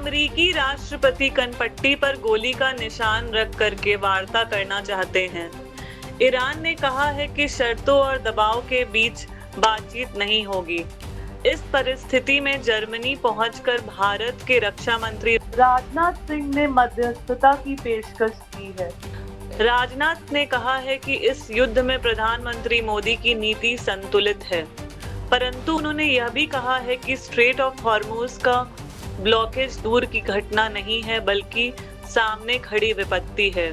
अमेरिकी राष्ट्रपति कनपट्टी पर गोली का निशान रख करके वार्ता करना चाहते हैं। ईरान ने कहा है कि शर्तों और दबाव के बीच बातचीत नहीं होगी। इस परिस्थिति में जर्मनी पहुंचकर भारत के रक्षा मंत्री राजनाथ सिंह ने मध्यस्थता की पेशकश की है। राजनाथ ने कहा है कि इस युद्ध में प्रधानमंत्री मोदी की नीति संतुलित है, परंतु उन्होंने यह भी कहा है कि स्ट्रेट ऑफ हॉर्मुज का ब्लॉकेज दूर की घटना नहीं है, बल्कि सामने खड़ी विपत्ति है।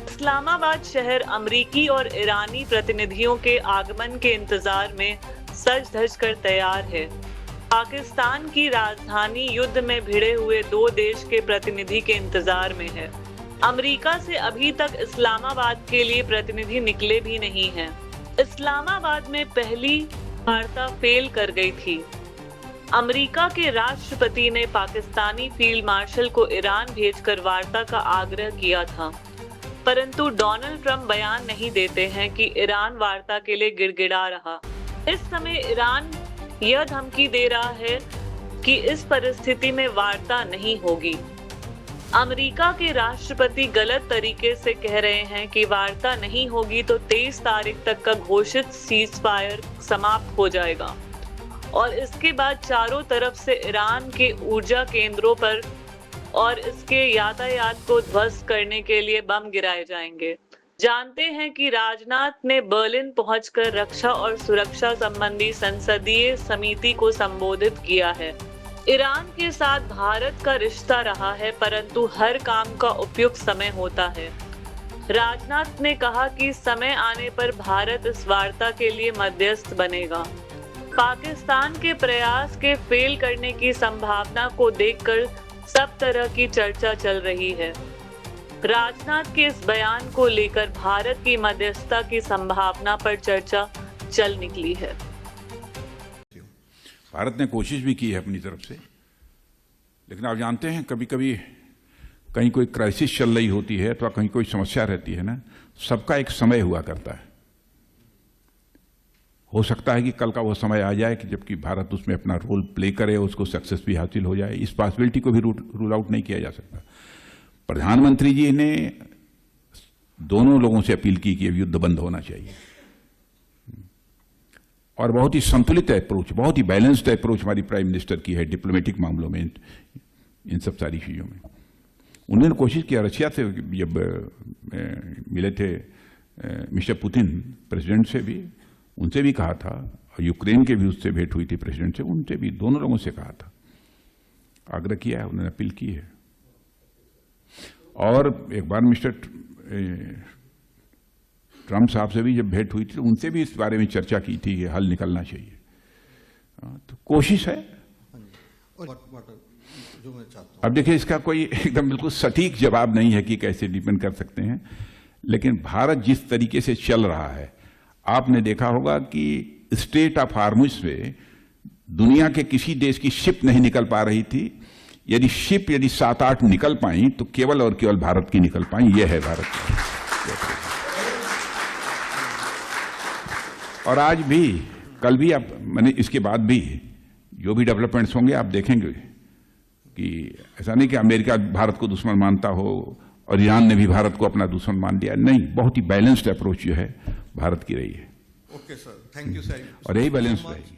इस्लामाबाद शहर अमेरिकी और ईरानी प्रतिनिधियों के आगमन के इंतजार में सज धज कर तैयार है। पाकिस्तान की राजधानी युद्ध में भिड़े हुए दो देश के प्रतिनिधि के इंतजार में है। अमेरिका से अभी तक इस्लामाबाद के लिए प्रतिनिधि निकले भी नहीं हैं। इस्लामाबाद में पहली वार्ता फेल कर गई थी। अमेरिका के राष्ट्रपति ने पाकिस्तानी फील्ड मार्शल को ईरान भेजकर वार्ता का आग्रह किया था, परंतु डोनाल्ड ट्रंप बयान नहीं देते हैं कि ईरान वार्ता के लिए गिड़गिड़ा रहा। इस समय ईरान यह धमकी दे रहा है कि इस परिस्थिति में वार्ता नहीं होगी। अमेरिका के राष्ट्रपति गलत तरीके से कह रहे हैं कि वार्ता नहीं होगी तो 23 तारीख तक का घोषित सीज़फायर समाप्त हो जाएगा और इसके बाद चारों तरफ से ईरान के ऊर्जा केंद्रों पर और इसके यातायात को ध्वस्त करने के लिए बम गिराए जाएंगे। जानते हैं कि राजनाथ ने बर्लिन पहुंचकर रक्षा और सुरक्षा संबंधी संसदीय समिति को संबोधित किया है। ईरान के साथ भारत का रिश्ता रहा है, परंतु हर काम का उपयुक्त समय होता है। राजनाथ ने कहा कि समय आने पर भारत इस वार्ता के लिए मध्यस्थ बनेगा। पाकिस्तान के प्रयास के फेल करने की संभावना को देखकर सब तरह की चर्चा चल रही है। राजनाथ के इस बयान को लेकर भारत की मध्यस्थता की संभावना पर चर्चा चल निकली है। भारत ने कोशिश भी की है अपनी तरफ से, लेकिन आप जानते हैं कभी कभी कहीं कोई क्राइसिस चल रही होती है अथवा कहीं कोई समस्या रहती है ना, सबका एक समय हुआ करता है। हो सकता है कि कल का वो समय आ जाए कि जबकि भारत उसमें अपना रोल प्ले करे, उसको सक्सेस भी हासिल हो जाए। इस पॉसिबिलिटी को भी रूल आउट नहीं किया जा सकता। प्रधानमंत्री जी ने दोनों लोगों से अपील की कि युद्ध बंद होना चाहिए और बहुत ही संतुलित अप्रोच, बहुत ही बैलेंस्ड अप्रोच हमारी प्राइम मिनिस्टर की है डिप्लोमेटिक मामलों में, इन सब सारी चीजों में। उन्होंने कोशिश किया, रशिया से जब मिले थे मिस्टर पुतिन प्रेसिडेंट से भी, उनसे भी कहा था, और यूक्रेन के भी उससे भेंट हुई थी प्रेसिडेंट से, उनसे भी, दोनों लोगों से कहा था, आग्रह किया है, उन्होंने अपील की है। और एक बार मिस्टर ट्रंप साहब से भी जब भेंट हुई थी तो उनसे भी इस बारे में चर्चा की थी कि हल निकलना चाहिए। तो कोशिश है। अब देखिए, इसका कोई एकदम बिल्कुल सटीक जवाब नहीं है कि कैसे डिपेंड कर सकते हैं, लेकिन भारत जिस तरीके से चल रहा है, आपने देखा होगा कि स्ट्रेट ऑफ हॉर्मुज से दुनिया के किसी देश की शिप नहीं निकल पा रही थी। यदि शिप 7-8 निकल पाई तो केवल और केवल भारत की निकल पाई। यह है भारत का। और आज भी, कल भी, आप मैंने इसके बाद भी जो भी डेवलपमेंट्स होंगे आप देखेंगे कि ऐसा नहीं कि अमेरिका भारत को दुश्मन मानता हो और ईरान ने भी भारत को अपना दुश्मन मान लिया। नहीं, बहुत ही बैलेंस्ड अप्रोच जो है भारत की रही है। Okay sir, thank you sir. और यही बैलेंस रहेगी।